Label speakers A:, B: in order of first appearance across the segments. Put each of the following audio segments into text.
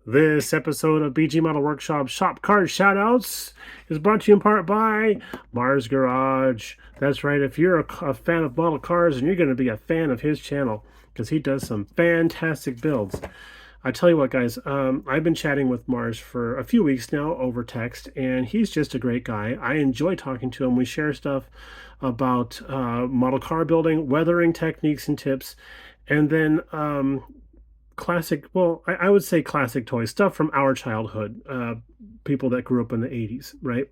A: This episode of BG Model Workshop Shop Card Shoutouts is brought to you in part by Mars Garage. That's right, if you're a fan of model cars, and you're going to be a fan of his channel because he does some fantastic builds. I tell you what, guys, I've been chatting with Mars for a few weeks now over text, and he's just a great guy. I enjoy talking to him. We share stuff about model car building, weathering techniques and tips, and then classic, well, I would say classic toys, stuff from our childhood, people that grew up in the 80s, right?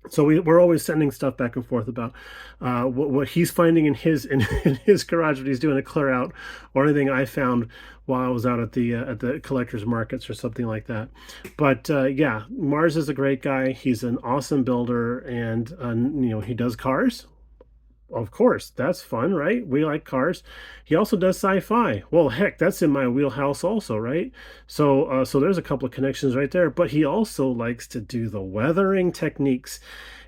A: So we're always sending stuff back and forth about what he's finding in his in his garage, what he's doing to clear out, or anything I found while I was out at the collectors markets or something like that. But yeah, Mars is a great guy. He's an awesome builder, and he does cars. Of course, that's fun, right? We like cars. He also does sci-fi. Well, heck, that's in my wheelhouse also, right? So there's a couple of connections right there. But he also likes to do the weathering techniques,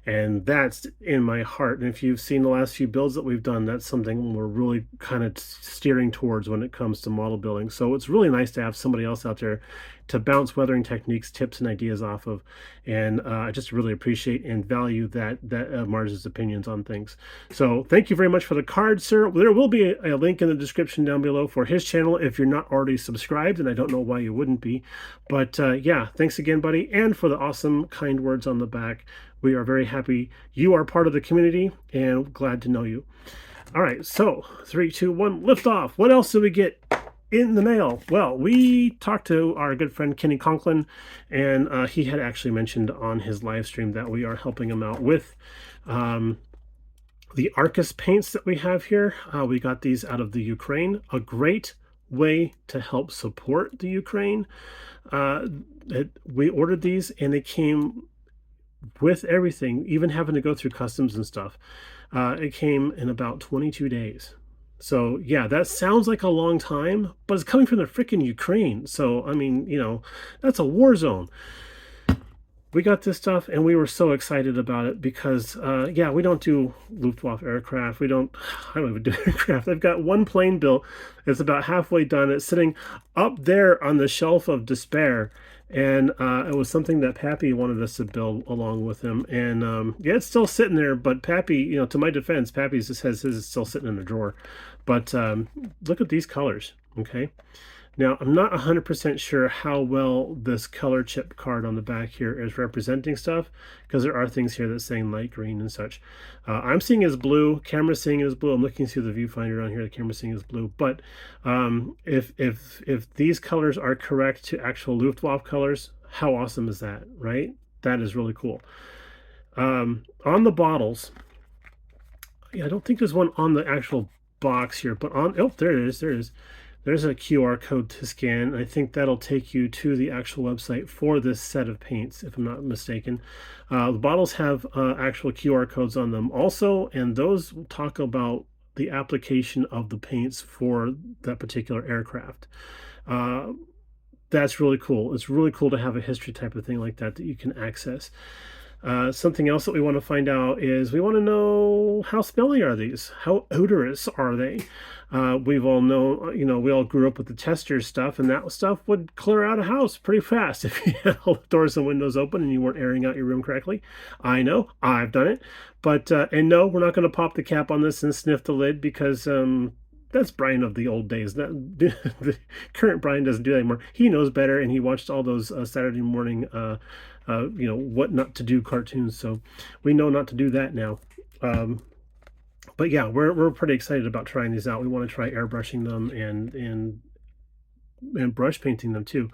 A: and that's in my heart. And if you've seen the last few builds that we've done, that's something we're really kind of steering towards when it comes to model building. So it's really nice to have somebody else out there to bounce weathering techniques, tips, and ideas off of. And I just really appreciate and value that Mars's opinions on things. So thank you very much for the card, sir. There will be a link in the description down below for his channel if you're not already subscribed, and I don't know why you wouldn't be. But yeah, thanks again, buddy, and for the awesome, kind words on the back. We are very happy you are part of the community, and glad to know you. All right, so 3, 2, 1, lift off. What else did we get in the mail? Well, we talked to our good friend Kenny Conklin, and he had actually mentioned on his live stream that we are helping him out with the Arcus paints that we have here. We got these out of the Ukraine. A great way to help support the Ukraine. We ordered these, and they came with everything, even having to go through customs and stuff. It came in about 22 days. So yeah, that sounds like a long time, but it's coming from the freaking Ukraine. So I mean, that's a war zone. We got this stuff, and we were so excited about it because yeah, we don't do Luftwaffe aircraft. I don't even do aircraft. I've got one plane built. It's about halfway done. It's sitting up there on the shelf of despair, and it was something that Pappy wanted us to build along with him. And yeah, it's still sitting there, but Pappy, to my defense, Pappy just has his still sitting in a drawer. But look at these colors, okay? Now, I'm not 100% sure how well this color chip card on the back here is representing stuff, because there are things here that's saying light green and such. I'm seeing it as blue, camera's seeing it as blue. I'm looking through the viewfinder on here, the camera's seeing it as blue. But if these colors are correct to actual Luftwaffe colors, how awesome is that, right? That is really cool. On the bottles, yeah, I don't think there's one on the actual box here, but oh, there it is, there it is. There's a QR code to scan. I think that'll take you to the actual website for this set of paints, if I'm not mistaken. The bottles have actual QR codes on them also, and those talk about the application of the paints for that particular aircraft. That's really cool. It's really cool to have a history type of thing like that you can access. Something else that we want to find out is we want to know, how smelly are these? How odorous are they? We've all known, we all grew up with the tester stuff, and that stuff would clear out a house pretty fast if you had all the doors and windows open and you weren't airing out your room correctly. I know, I've done it. But, and no, we're not going to pop the cap on this and sniff the lid, because that's Brian of the old days. The current Brian doesn't do that anymore. He knows better, and he watched all those Saturday morning what not to do cartoons, so we know not to do that now. But yeah, we're pretty excited about trying these out. We want to try airbrushing them and brush painting them too.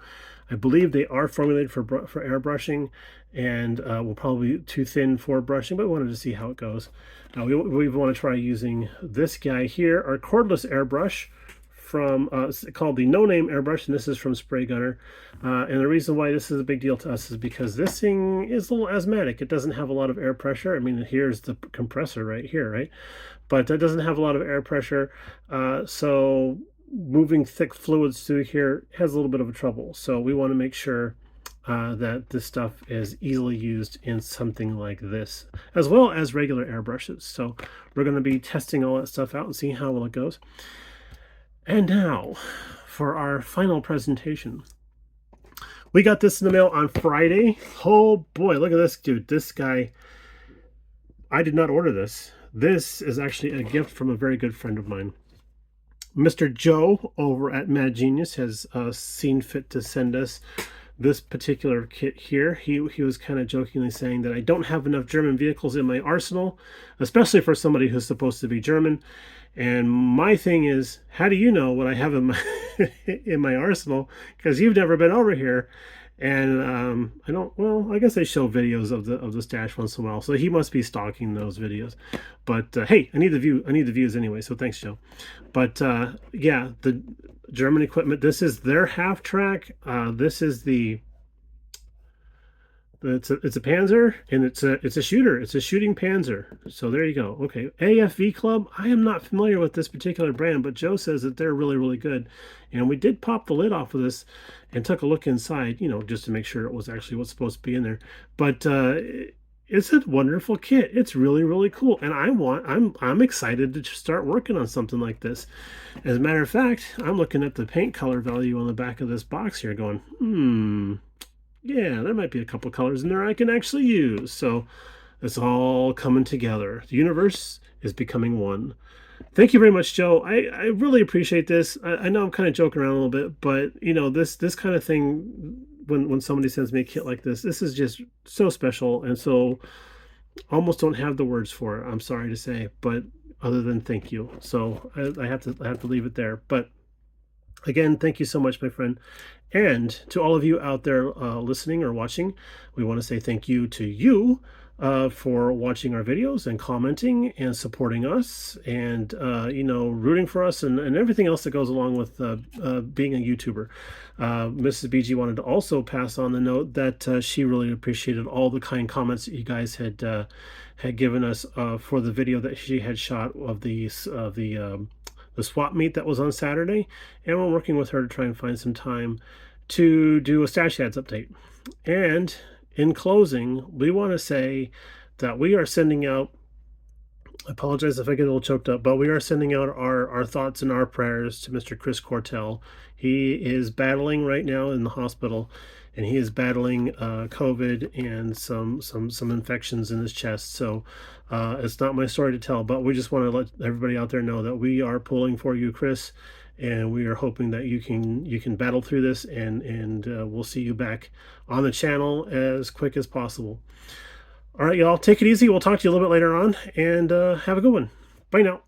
A: I believe they are formulated for airbrushing, and will probably be too thin for brushing, but we wanted to see how it goes. We want to try using this guy here, our cordless airbrush from called the No Name airbrush, and this is from Spray Gunner. And the reason why this is a big deal to us is because this thing is a little asthmatic. It doesn't have a lot of air pressure. I mean, here's the compressor right here, right? But it doesn't have a lot of air pressure, so moving thick fluids through here has a little bit of a trouble. So we want to make sure that this stuff is easily used in something like this, as well as regular airbrushes. So we're going to be testing all that stuff out and seeing how well it goes. And now for our final presentation. We got this in the mail on Friday. Oh boy, look at this dude. This guy, I did not order this. This is actually a gift from a very good friend of mine. Mr. Joe over at Mad Genius has seen fit to send us this particular kit here. He was kind of jokingly saying that I don't have enough German vehicles in my arsenal, especially for somebody who's supposed to be German. And my thing is, how do you know what I have in my in my arsenal? Because you've never been over here, and I don't. Well, I guess they show videos of the stash once in a while, so he must be stalking those videos. But hey, I need the view. I need the views anyway. So thanks, Joe. But yeah, the German equipment. This is their half track. This is the. It's a Panzer, and it's a shooter. It's a shooting Panzer. So there you go. Okay, AFV Club. I am not familiar with this particular brand, but Joe says that they're really, really good. And we did pop the lid off of this and took a look inside, you know, just to make sure it was actually what's supposed to be in there. But it's a wonderful kit. It's really, really cool, and I'm excited to start working on something like this. As a matter of fact, I'm looking at the paint color value on the back of this box here, going, yeah, there might be a couple colors in there I can actually use. So it's all coming together. The universe is becoming one. Thank you very much, Joe. I really appreciate this. I know I'm kind of joking around a little bit, but you know, this kind of thing, when somebody sends me a kit like this is just so special, and so almost don't have the words for it. I'm sorry to say, but other than thank you. So I have to leave it there. But again, thank you so much, my friend. And to all of you out there listening or watching, we want to say thank you to you for watching our videos and commenting and supporting us, and you know, rooting for us, and everything else that goes along with being a YouTuber. Mrs. BG wanted to also pass on the note that she really appreciated all the kind comments that you guys had given us for the video that she had shot of the swap meet that was on Saturday, and we're working with her to try and find some time to do a Stash Ads update. And in closing, we want to say that we are sending out, I apologize if I get a little choked up, but we are sending out our thoughts and our prayers to Mr. Chris Cortell. He is battling right now in the hospital, and he is battling COVID and some infections in his chest. So it's not my story to tell, but we just want to let everybody out there know that we are pulling for you, Chris, and we are hoping that you can battle through this, and we'll see you back on the channel as quick as possible. All right, y'all, take it easy. We'll talk to you a little bit later on, and have a good one. Bye now.